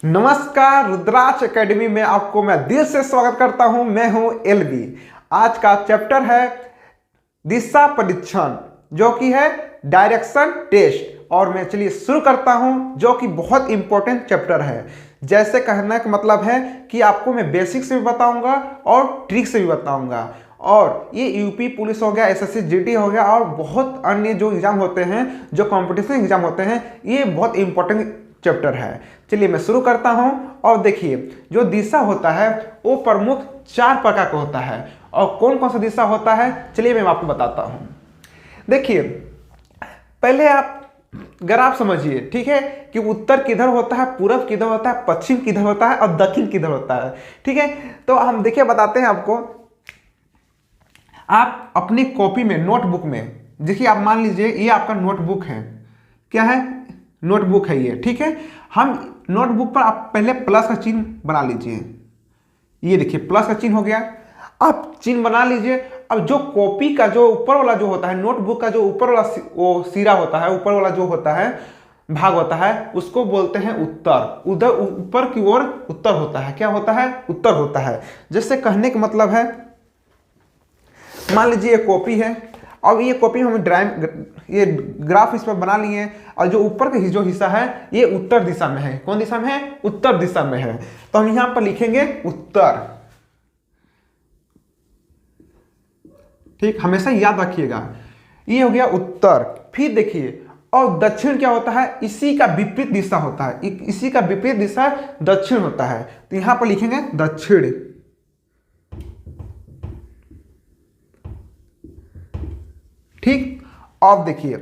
नमस्कार, रुद्राक्ष एकेडमी में आपको मैं दिल से स्वागत करता हूं। मैं हूं एलबी। आज का चैप्टर है दिशा परीक्षण, जो कि है डायरेक्शन टेस्ट। और मैं चलिए शुरू करता हूं, जो कि बहुत इंपॉर्टेंट चैप्टर है। जैसे कहने का मतलब है कि आपको मैं बेसिक से भी बताऊंगा और ट्रिक से भी बताऊंगा। और ये यूपी पुलिस हो गया, एसएससी जीडी हो गया, और बहुत अन्य जो एग्जाम होते हैं, जो कंपटीशन एग्जाम होते हैं, ये बहुत इंपॉर्टेंट चैप्टर है। चलिए मैं शुरू करता हूं। और देखिए, जो दिशा होता है वो प्रमुख 4 प्रकार का होता है। और कौन कौन सा दिशा होता है, चलिए मैं आपको बताता हूं। देखिए, पहले आप ग्राफ समझिए, ठीक है, कि उत्तर किधर होता है, पूरब किधर होता है, पश्चिम किधर होता है और दक्षिण किधर होता है। ठीक है, तो हम देखिए बताते हैं आपको। आप अपनी कॉपी में, नोटबुक में देखिए, आप मान लीजिए ये आपका नोटबुक है। क्या है? नोटबुक है ये। ठीक है, हम नोटबुक पर आप पहले प्लस का चिन्ह बना लीजिए। ये देखिए प्लस का चिन्ह हो गया। आप चिन्ह बना लीजिए। अब जो कॉपी का जो ऊपर वाला जो होता है, नोटबुक का जो ऊपर वाला वो सिरा होता है, ऊपर वाला जो होता है भाग होता है, उसको बोलते हैं उत्तर। उधर ऊपर की ओर उत्तर होता है। क्या होता है? उत्तर होता है। जैसे कहने का मतलब है, मान लीजिए ये कॉपी है। अब ये कॉपी हम ये ग्राफ इस पर बना लिए हैं, और जो ऊपर का जो हिस्सा है ये उत्तर दिशा में है। कौन दिशा में है? उत्तर दिशा में है। तो हम यहां पर लिखेंगे उत्तर। ठीक, हमेशा याद रखिएगा। ये हो गया उत्तर। फिर देखिए, और दक्षिण क्या होता है? इसी का विपरीत दिशा होता है। इसी का विपरीत दिशा दक्षिण होता है। तो यहां पर लिखेंगे दक्षिण। ठीक, अब देखिए,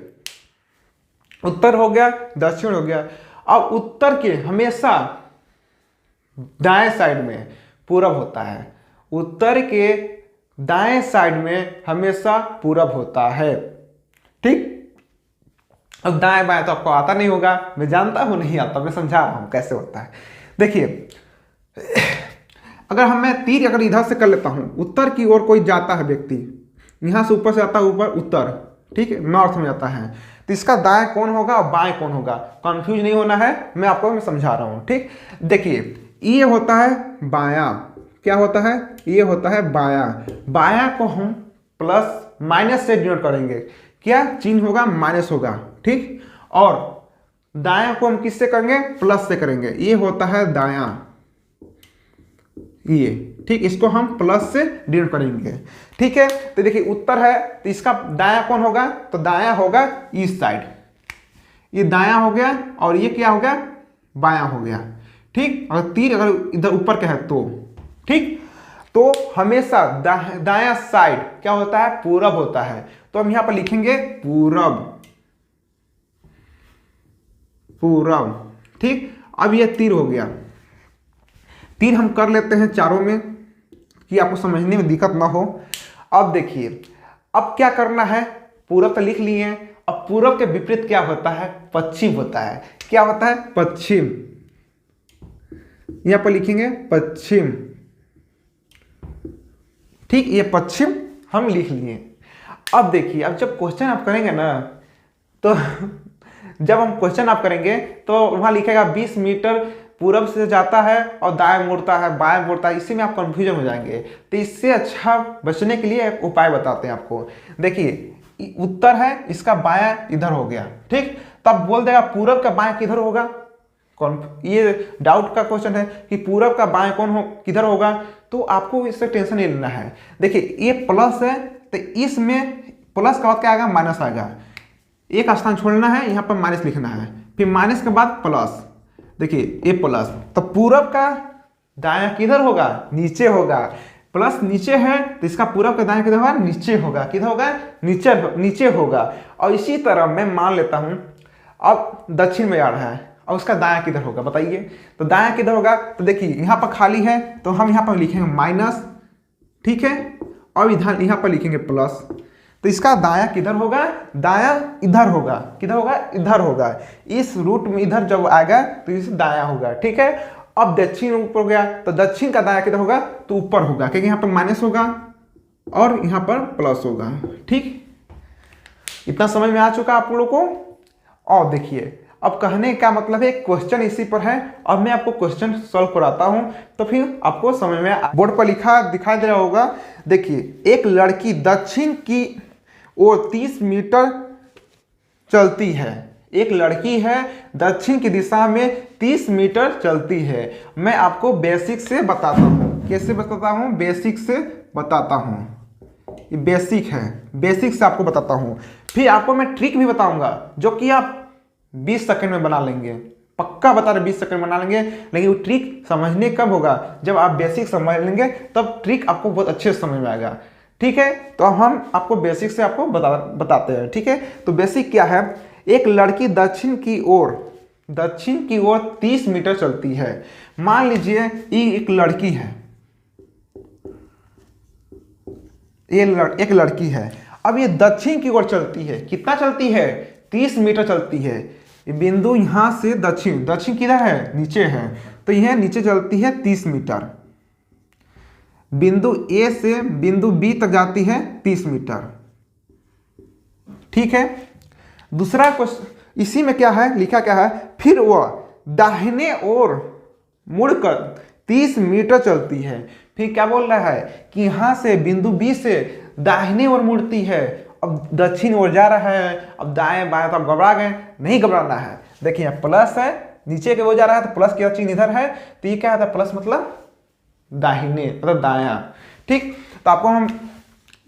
उत्तर हो गया, दक्षिण हो गया। अब उत्तर के हमेशा दाएं साइड में पूरब होता है। उत्तर के दाएं साइड में हमेशा पूरब होता है। ठीक, अब दाएं बाएं तो आपको आता नहीं होगा, मैं जानता हूं नहीं आता, मैं समझा रहा हूं कैसे होता है। देखिए, अगर मैं तीर अगर इधर से कर लेता हूं, उत्तर की ओर कोई जाता है व्यक्ति, यहां से ऊपर से आता है, ऊपर उत्तर, ठीक है, नॉर्थ में जाता है, तो इसका दाएं कौन होगा और बाएं कौन होगा, कंफ्यूज नहीं होना है, मैं समझा रहा हूं। ठीक, देखिए, ये होता है बायां। क्या होता है? ये होता है बायां। बायां को हम प्लस माइनस से डिनोट करेंगे। क्या चिन्ह होगा? माइनस होगा। ठीक, और दायां को हम किससे करेंगे? प्लस से करेंगे। ये होता है दायां। ये ठीक, इसको हम प्लस से डिनोट करेंगे। ठीक है, तो देखिए उत्तर है, तो इसका दायां कौन होगा? तो दायां होगा ईस्ट साइड। ये दायां हो गया, और ये क्या हो गया? बायां हो गया। ठीक, अगर तीर अगर इधर ऊपर का है तो, ठीक, तो हमेशा दायां साइड क्या होता है? पूरब होता है। तो हम यहां पर लिखेंगे पूरब। पूरब। ठीक, अब ये तीर हो गया। तीर हम कर लेते हैं चारों में, कि आपको समझने में दिक्कत ना हो। अब देखिए, अब क्या करना है? पूरब तो लिख लिए। अब पूरब के विपरीत क्या होता है? पश्चिम होता है। क्या होता है? पश्चिम। यहां पर लिखेंगे पश्चिम। ठीक, ये पश्चिम हम लिख लिए। अब देखिए, अब जब क्वेश्चन आप करेंगे ना, तो जब हम क्वेश्चन आप करेंगे तो वहां लिखेगा 20 मीटर पूरब से जाता है और दाएं मुड़ता है, बाएं मुड़ता है। इसी में आप कंफ्यूजन हो जाएंगे। तो इससे अच्छा बचने के लिए एक उपाय बताते हैं आपको। देखिए, उत्तर है, इसका बायां इधर हो गया। ठीक, तब बोल देगा पूरब का बायां किधर होगा। कौन, ये डाउट का क्वेश्चन है कि पूरब का बाएं कौन हो, किधर होगा। तो आपको इससे टेंशन नहीं लेना है। देखिए, ये प्लस है, तो इसमें प्लस का बाद क्या आएगा? माइनस आएगा। एक स्थान छोड़ना है, यहां पर माइनस लिखना है, फिर माइनस के बाद प्लस। देखिए, ये प्लस, तो पूरब का दायां किधर होगा? नीचे होगा। प्लस नीचे है, तो इसका पूरब का दायां किधर होगा? नीचे होगा। किधर होगा? नीचे होगा। और इसी तरह मैं मान लेता हूं, अब दक्षिण में आ रहा है, और उसका दायां किधर होगा बताइए? तो दायां किधर होगा? तो देखिए, यहां पर खाली है, तो हम यहां पर लिखेंगे माइनस। ठीक है, और इधर यहां पर लिखेंगे प्लस। तो इसका दायां किधर होगा? दायां इधर होगा। किधर होगा? इधर होगा। इस रूट में इधर जब आएगा तो इसे दायां होगा। ठीक है, अब दक्षिण ऊपर हो गया, तो दक्षिण का दायां किधर होगा? तो ऊपर होगा, क्योंकि यहां पर माइनस होगा और यहां पर प्लस होगा। ठीक, इतना समझ में आ चुका आप लोगों को? और देखिए, अब कहने का मतलब है क्वेश्चन इसी पर है। अब मैं आपको क्वेश्चन सॉल्व कराता हूं तो फिर आपको समझ में बोर्ड पर लिखा दिखाई दे रहा होगा। देखिए, एक लड़की दक्षिण की ओर 30 मीटर चलती है। एक लड़की है, दक्षिण की दिशा में 30 मीटर चलती है। मैं आपको बेसिक से बताता हूँ। कैसे बताता हूँ? बेसिक से बताता हूँ। ये बेसिक है, बेसिक से आपको बताता हूँ। फिर आपको मैं ट्रिक भी बताऊंगा जो कि आप 20 सेकंड में बना लेंगे। पक्का बता रहे 20 सेकंड बना लेंगे। लेकिन वो ट्रिक समझने कब होगा? जब आप बेसिक समझ लेंगे तब ट्रिक आपको बहुत अच्छे से समझ में आएगा। ठीक है, तो हम आपको बेसिक से आपको बताते हैं। ठीक है, तो बेसिक क्या है? एक लड़की दक्षिण की ओर 30 मीटर चलती है। मान लीजिए ये एक लड़की है, ये एक लड़की है। अब ये दक्षिण की ओर चलती है। कितना चलती है? 30 मीटर चलती है। ये बिंदु यहां से दक्षिण किधर है? नीचे है, तो यह नीचे चलती है 30 मीटर। बिंदु ए से बिंदु बी तक जाती है 30 मीटर। ठीक है, दूसरा क्वेश्चन इसी में क्या है, लिखा क्या है? फिर वह दाहिने ओर मुड़कर 30 मीटर चलती है। फिर क्या बोल रहा है कि यहां से बिंदु बी से दाहिने ओर मुड़ती है। अब दक्षिण ओर जा रहा है, अब दाएं बाएं तो आप घबरा गए, नहीं घबराना है। देखिए प्लस है, नीचे के ओर जा रहा है तो प्लस का चिन्ह इधर है, तो ये क्या है? प्लस मतलब दाहिने, मतलब दायां। ठीक, तो आपको हम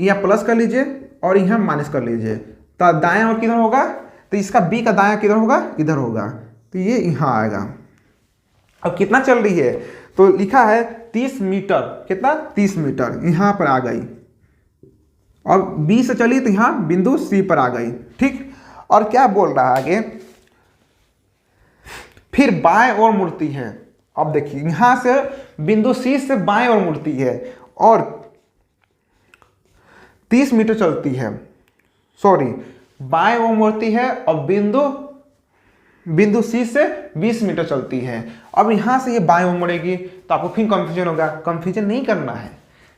यहाँ प्लस कर लीजिए और यहाँ माइनस कर लीजिए, तो दायां और किधर होगा? तो इसका बी का दायां किधर होगा? इधर होगा, तो ये यहाँ आएगा। अब कितना चल रही है? तो लिखा है 30 मीटर। कितना? 30 मीटर यहाँ पर आ गई। और बी से चली तो यहाँ बिंदु सी पर आ गई। ठीक, और क्या बोल रहा है आगे? फिर बाएं ओर मुड़ती है। अब देखिए यहां से बिंदु सी से बाएं ओर मुड़ती है और 30 मीटर चलती है। सॉरी, बाएं ओर मुड़ती है और बिंदु सी से 20 मीटर चलती है। अब यहां से ये बाएं ओर मुड़ेगी तो आपको फिर कंफ्यूजन होगा। कंफ्यूजन नहीं करना है,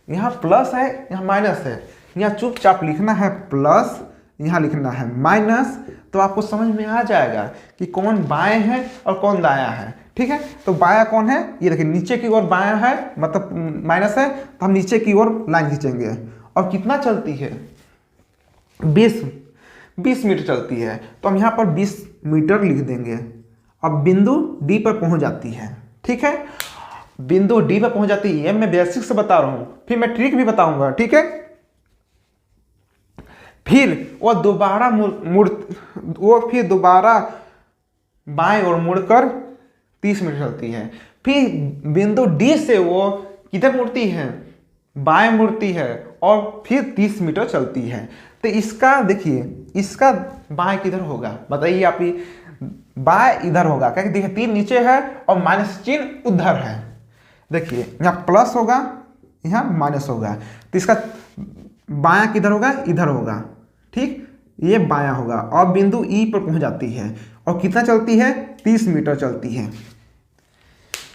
यहाँ प्लस है, यहाँ माइनस है। यहाँ चुपचाप लिखना है प्लस, यहाँ लिखना है माइनस, तो आपको समझ में आ जाएगा कि कौन बाएं है और कौन दायां है। ठीक है, तो बायां कौन है? ये देखिए नीचे की ओर बायां है, मतलब माइनस है, तो हम नीचे की ओर लाइन खींचेंगे। और कितना चलती है? 20 मीटर चलती है, तो हम यहाँ पर 20 मीटर लिख देंगे। अब बिंदु डी पर पहुंच जाती है। ठीक है, बिंदु डी पर पहुंच जाती है। मैं बेसिक से बता रहा हूं, फिर मैं ट्रिक भी बताऊंगा। ठीक है, फिर वो दोबारा बाएं ओर मुड़कर 30 मीटर चलती है। फिर बिंदु डी से वो किधर मुड़ती है? बाएं मुड़ती है और फिर 30 मीटर चलती है। तो इसका देखिए, इसका बाएं किधर होगा? बताइए आप ही। बाएं इधर होगा, क्योंकि देखिए 3 नीचे है और माइनस चिन्ह उधर है। देखिए यहाँ प्लस होगा, यहाँ माइनस होगा, तो इसका बायां किधर होगा? इधर होगा। ठीक, ये बायां होगा और बिंदु ई पर पहुंच जाती है। और कितना चलती है? 30 मीटर चलती है।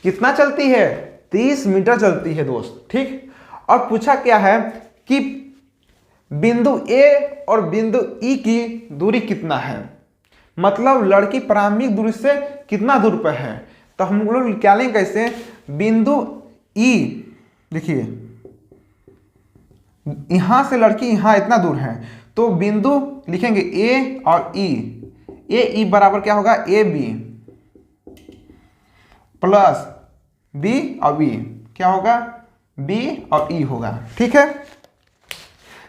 कितना चलती है? 30 मीटर चलती है दोस्त। ठीक, और पूछा क्या है कि बिंदु ए और बिंदु ई की दूरी कितना है? मतलब लड़की प्रारंभिक दूरी से कितना दूर पर है। तो हम लोग निकालेंगे कैसे? बिंदु ई, देखिए यहां से लड़की यहां इतना दूर है, तो बिंदु लिखेंगे ए और ई। ए ई बराबर क्या होगा? ए बी प्लस बी और बी क्या होगा? बी और ई होगा। ठीक है,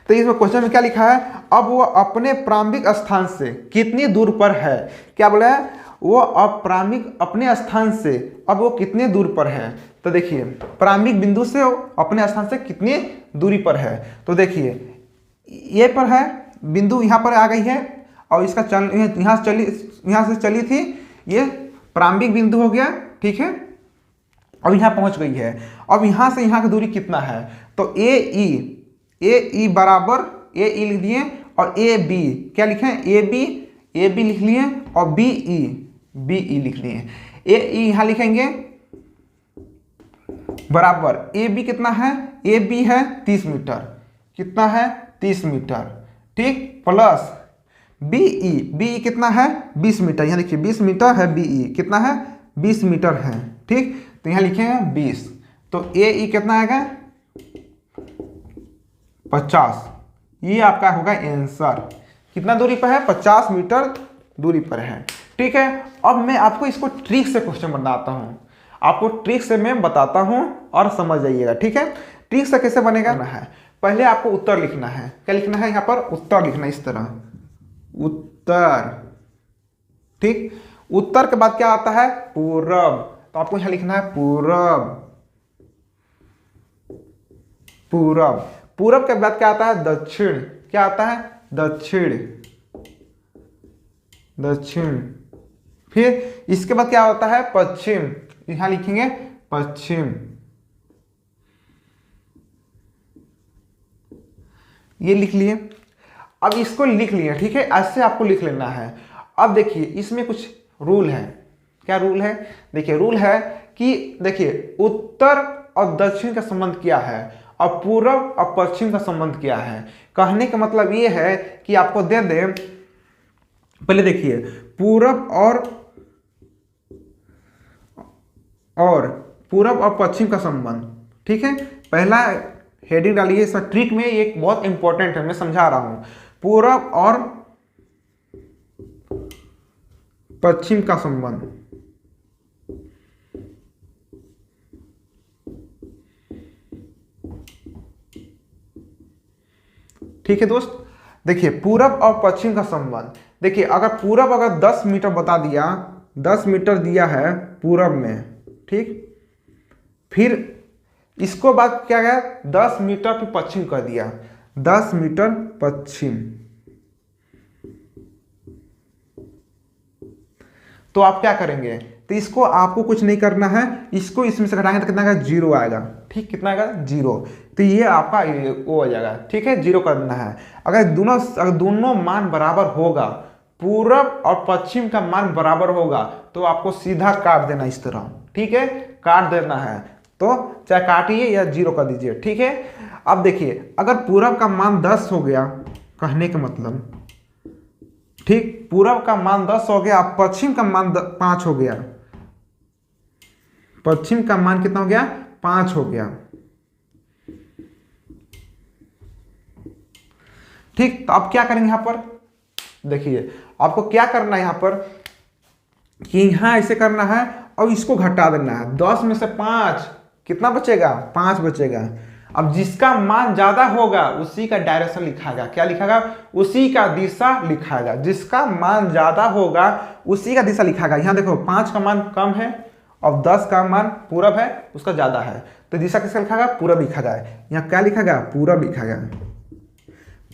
तो इसमें क्वेश्चन में क्या लिखा है? अब वो अपने प्रारंभिक स्थान से कितनी दूर पर है? क्या बोला है? वो अब प्रारंभिक अपने स्थान से अब वो कितने दूर पर है? तो देखिए प्रारंभिक बिंदु से अपने स्थान से कितनी दूरी पर है। तो देखिए ये पर है, बिंदु यहाँ पर आ गई है और इसका यहाँ से चली थी, ये प्रारंभिक बिंदु हो गया। ठीक है, अब यहाँ पहुँच गई है। अब यहाँ से यहाँ की दूरी कितना है? तो ए ई बराबर ए ई लिख लिए और ए बी क्या लिखे? ए बी लिख लिए और बी ई लिख लिए। ए ई यहाँ लिखेंगे बराबर ए बी कितना है? ए बी है 30 मीटर। कितना है? 30 मीटर। ठीक, प्लस बीई कितना है 20 मीटर, यहाँ देखिए 20 मीटर है, बीई कितना है 20 मीटर है। ठीक, तो यहाँ लिखेंगे 20, तो एई कितना आएगा 50। ये आपका होगा आंसर। कितना दूरी पर है 50 मीटर दूरी पर है। ठीक है, अब मैं आपको इसको ट्रिक से क्वेश्चन बनाता हूँ, आपको ट्रिक से मैं बताता हूँ और समझ जाइएगा। ठीक है, ट्रिक से कैसे बनेगा है, पहले आपको उत्तर लिखना है। क्या लिखना है यहाँ पर, उत्तर लिखना है, इस तरह उत्तर। ठीक, उत्तर के बाद क्या आता है पूरब, तो आपको यहाँ लिखना है पूरब। पूरब, पूरब के बाद क्या आता है दक्षिण, क्या आता है दक्षिण, दक्षिण। फिर इसके बाद क्या होता है पश्चिम, यहां लिखेंगे पश्चिम। ये लिख लिए, अब इसको लिख लिए। ठीक है, ऐसे आपको लिख लेना है। अब देखिए इसमें कुछ रूल है। क्या रूल है, देखिए रूल है कि देखिए उत्तर और दक्षिण का संबंध क्या है और पूरब और पश्चिम का संबंध क्या है। कहने का मतलब ये है कि आपको दे दे, पहले देखिए पूरब और पूरब और पश्चिम का संबंध। ठीक है, पहला हेडिंग डालिए, इसका ट्रिक में एक बहुत इंपॉर्टेंट है, मैं समझा रहा हूं। पूरब और पश्चिम का संबंध। ठीक है दोस्त, देखिए पूरब और पश्चिम का संबंध। देखिए अगर पूरब अगर 10 मीटर बता दिया, 10 मीटर दिया है पूरब में, ठीक, फिर इसको बाद क्या गया 10 मीटर फिर पश्चिम कर दिया, 10 मीटर पश्चिम, तो आप क्या करेंगे, तो इसको आपको कुछ नहीं करना है, इसको इसमें से घटाएंगे तो कितना आएगा 0 आएगा। ठीक, कितना आएगा 0, तो ये आपका वो हो जाएगा। ठीक है, 0 कर देना है। अगर दोनों मान बराबर होगा, पूरब और पश्चिम का मान बराबर होगा, तो आपको सीधा काट देना इस तरह। ठीक है, काट देना है, तो चाहे काटिए या 0 कर दीजिए। ठीक है, अब देखिए अगर पूरब का मान 10 हो गया, कहने का मतलब, ठीक, पूरब का मान 10 हो गया, पश्चिम का मान 5 हो गया, पश्चिम का मान कितना हो गया 5 हो गया। ठीक, तो आप क्या करेंगे यहां पर, देखिए आपको क्या करना है यहां पर कि यहां ऐसे करना है और इसको घटा देना है। 10 में से 5 कितना बचेगा 5 बचेगा। अब जिसका मान ज्यादा होगा उसी का डायरेक्शन लिखाएगा। क्या लिखाएगा, उसी का दिशा लिखाएगा। जिसका मान ज्यादा होगा उसी का दिशा लिखाएगा। यहाँ देखो 5 का मान कम है और 10 का मान पूरब है, उसका ज्यादा है, तो दिशा किसका लिखाएगा पूरब लिखा जाए। यहाँ क्या लिखाएगा पूरब लिखाएगा।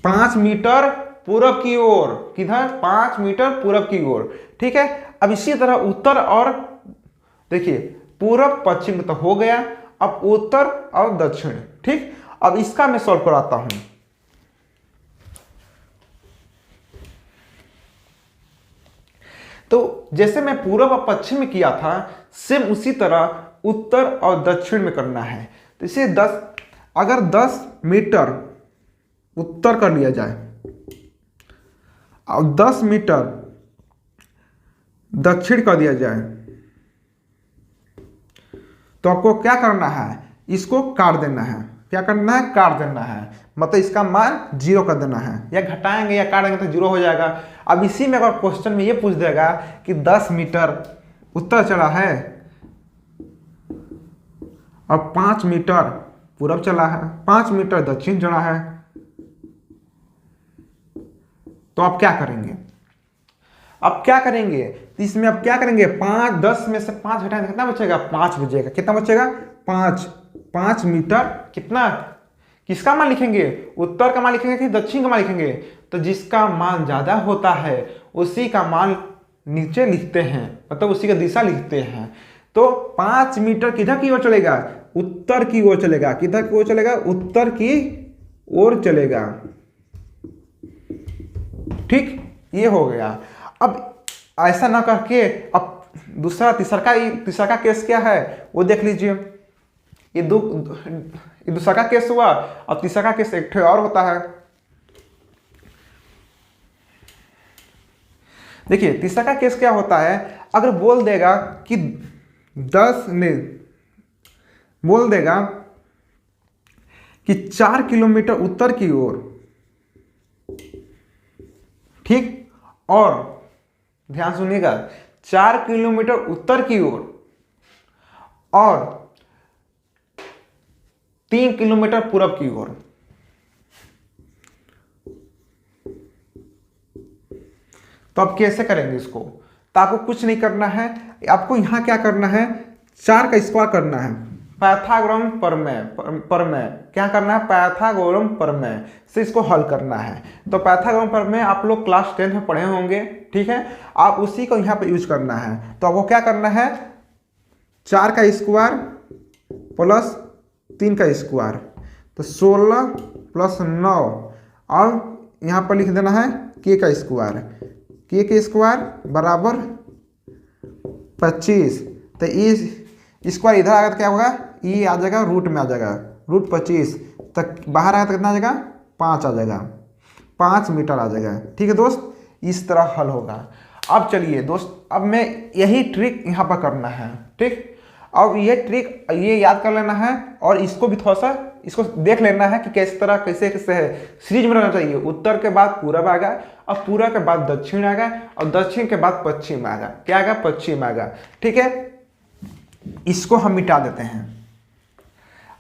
5 मीटर पूरब की ओर, किधर 5 मीटर पूरब की ओर। ठीक है, अब इसी तरह उत्तर और देखिए पूरब पश्चिम तो हो गया, अब उत्तर और दक्षिण। ठीक, अब इसका मैं सॉल्व कराता हूं। तो जैसे मैं पूरब और पश्चिम में किया था, सेम उसी तरह उत्तर और दक्षिण में करना है। तो इसे 10, अगर 10 मीटर उत्तर कर लिया जाए और 10 मीटर दक्षिण कर दिया जाए, तो आपको क्या करना है, इसको काट देना है। क्या करना है, काट देना है, मतलब इसका मान 0 कर देना है। या घटाएंगे या काटेंगे तो 0 हो जाएगा। अब इसी में अगर क्वेश्चन में ये पूछ देगा कि 10 मीटर उत्तर चला है और 5 मीटर पूरब चला है, 5 मीटर दक्षिण चला है, तो आप क्या करेंगे, अब क्या करेंगे, तो इसमें अब क्या करेंगे 5, 10 में से 5 घटाएंगे कितना बचेगा 5 बचेगा। कितना बचेगा 5 मीटर, कितना किसका मान लिखेंगे, उत्तर का मान लिखेंगे कि दक्षिण का मान लिखेंगे। तो जिसका मान ज्यादा होता है उसी का मान नीचे लिखते हैं, मतलब उसी का दिशा लिखते हैं। तो 5 मीटर किधर की ओर चलेगा, उत्तर की ओर चलेगा। किधर की ओर चलेगा, उत्तर की ओर चलेगा। ठीक, ये हो गया। अब ऐसा ना करके अब तीसरा का केस क्या है वो देख लीजिए। ये दूसरा का केस हुआ और तीसरा का केस एक और होता है। देखिए तीसरा का केस क्या होता है, अगर बोल देगा कि 10 नहीं बोल देगा कि 4 किलोमीटर उत्तर की ओर, ठीक, और ध्यान सुनिएगा 4 किलोमीटर उत्तर की ओर और 3 किलोमीटर पूरब की ओर, तो आप कैसे करेंगे इसको? तो आपको कुछ नहीं करना है, आपको यहां क्या करना है, 4 का स्क्वायर करना है, पाइथागोरम प्रमेय क्या करना है, पाइथागोरम प्रमेय से इसको हल करना है। तो पाइथागोरम प्रमेय आप लोग क्लास 10 में पढ़े होंगे, ठीक है, आप उसी को यहाँ पे यूज करना है। तो आपको क्या करना है, 4 का स्क्वायर प्लस 3 का स्क्वायर, तो 16 प्लस 9, और यहाँ पर लिख देना है के का स्क्वायर, के का स्क्वायर बराबर 25। तो इस स्क्वायर इधर आएगा तो क्या होगा, ये आ जाएगा रूट में आ जाएगा, रूट 25 तक बाहर आएगा तो कितना आ जाएगा, 5 आ जाएगा, 5 मीटर आ जाएगा। ठीक है दोस्त, इस तरह हल होगा। अब चलिए दोस्त, अब मैं यही ट्रिक यहाँ पर करना है, ठीक। अब ये ट्रिक ये याद कर लेना है और इसको भी थोड़ा सा इसको देख लेना है कि किस तरह कैसे कैसे है, सीरीज में रहना चाहिए। उत्तर के बाद पूरब आ गया और पूरब के बाद दक्षिण आ गया और दक्षिण के बाद पश्चिम आ गया, क्या आ गया, पश्चिम आ गया। ठीक है, इसको हम मिटा देते हैं।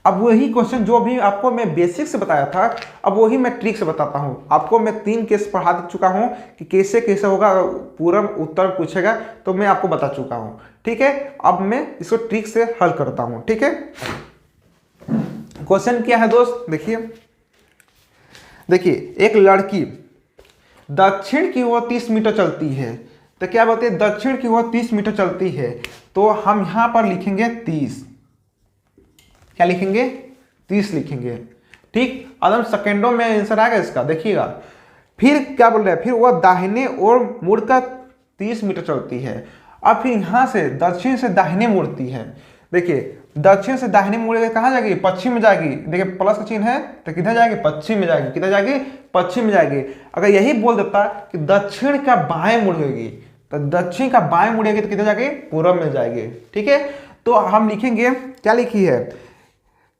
अब वही क्वेश्चन जो भी आपको मैं बेसिक से बताया था, अब वही मैं ट्रिक से बताता हूं आपको। मैं 3 केस पढ़ा चुका हूं कि कैसे कैसे होगा, पूरब उत्तर पूछेगा तो मैं आपको बता चुका हूं। ठीक है, अब मैं इसको ट्रिक से हल करता हूं। ठीक है, क्वेश्चन क्या है दोस्त, देखिए एक लड़की दक्षिण की ओर 30 मीटर चलती है। तो क्या बोलते हैं, दक्षिण की ओर 30 मीटर चलती है, तो हम यहां पर लिखेंगे 30। क्या लिखेंगे, 30 लिखेंगे। ठीक, अब सेकेंडों में आंसर आएगा इसका, देखिएगा। फिर क्या बोल रहे हैं, फिर वह दाहिने ओर मुड़कर 30 मीटर चलती है। अब फिर यहां से दक्षिण से दाहिने मुड़ती है। देखिए दक्षिण से दाहिने मुड़ेगी, कहाँ जाएगी, पश्चिम में जाएगी। देखिए प्लस का चिन्ह है तो किधर जाएगी, पश्चिम में जाएगी। किधर जाएगी, पश्चिम में जाएगी। अगर यही बोल देता कि दक्षिण का बाएं मुड़ेगी, तो दक्षिण का बाएं मुड़ेगी तो किधर जाएगी, पूरब में जाएगी। ठीक है, तो हम लिखेंगे, क्या लिखी है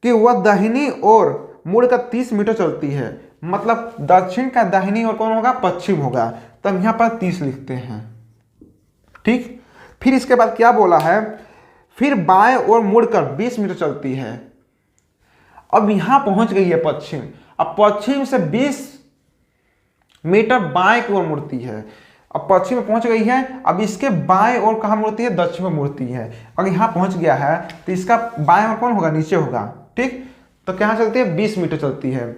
कि वह दाहिनी ओर मुड़कर 30 मीटर चलती है, मतलब दक्षिण का दाहिनी ओर कौन होगा, पश्चिम होगा। तो हम यहाँ पर 30 लिखते हैं। ठीक, फिर इसके बाद क्या बोला है, फिर बाएं ओर मुड़कर 20 मीटर चलती है। अब यहां पहुंच गई है पश्चिम, अब पश्चिम से 20 मीटर बाएं की ओर मुड़ती है। अब पश्चिम में पहुंच गई है, अब इसके बाएं ओर कहां मुड़ती है, दक्षिण में मुड़ती है। अगर यहां पहुंच गया है तो इसका बाएं ओर कौन होगा, नीचे होगा। ठीक, तो क्या चलती है, 20 मीटर चलती है।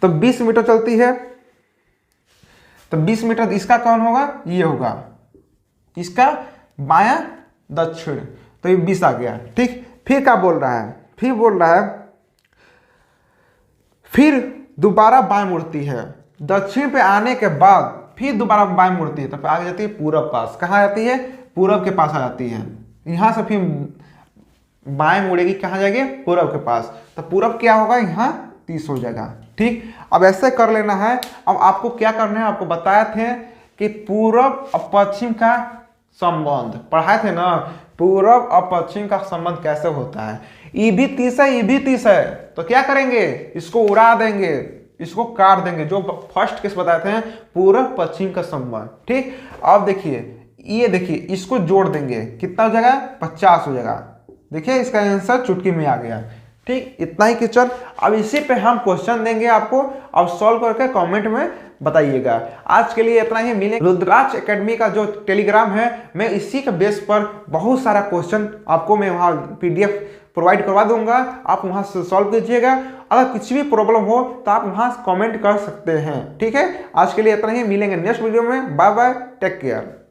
तो 20 मीटर चलती है, तो 20 मीटर इसका कौन होगा, ये होगा, इसका बायां दक्षिण, तो ये 20 आ गया। ठीक, फिर क्या बोल रहा है, फिर बोल रहा है फिर दोबारा बाएं मुड़ती है। दक्षिण पे आने के बाद फिर दोबारा बाएं मुड़ती है, तो आगे जाती है पूरब पास। कहाँ जाती है, पूरब के पास आ जाती है। यहां से फिर बाएं मुड़ेगी, कहाँ जाएगी, पूरब के पास। तो पूरब क्या होगा, यहाँ 30 हो जाएगा। ठीक, अब ऐसे कर लेना है। अब आपको क्या करना है, आपको बताए थे कि पूरब और पश्चिम का संबंध पढ़ाए थे ना, पूरब और पश्चिम का संबंध कैसे होता है। ई भी 30 है, ई भी 30 है, तो क्या करेंगे, इसको उड़ा देंगे, इसको काट देंगे। जो फर्स्ट केस बताए थे पूरब पश्चिम का संबंध। ठीक, अब देखिए ये देखिए, इसको जोड़ देंगे, कितना हो जाएगा, 50 हो जाएगा। देखिए इसका आंसर चुटकी में आ गया। ठीक, इतना ही क्वेश्चन। अब इसी पे हम क्वेश्चन देंगे आपको, अब सॉल्व करके कमेंट में बताइएगा। आज के लिए इतना ही, मिले रुद्राक्ष एकेडमी का जो टेलीग्राम है, मैं इसी के बेस पर बहुत सारा क्वेश्चन आपको मैं वहाँ PDF प्रोवाइड करवा दूंगा, आप वहाँ से सॉल्व कीजिएगा। अगर कुछ भी प्रॉब्लम हो तो आप वहाँ कमेंट कर सकते हैं। ठीक है, आज के लिए इतना ही, मिलेंगे नेक्स्ट वीडियो में। Bye bye, take care.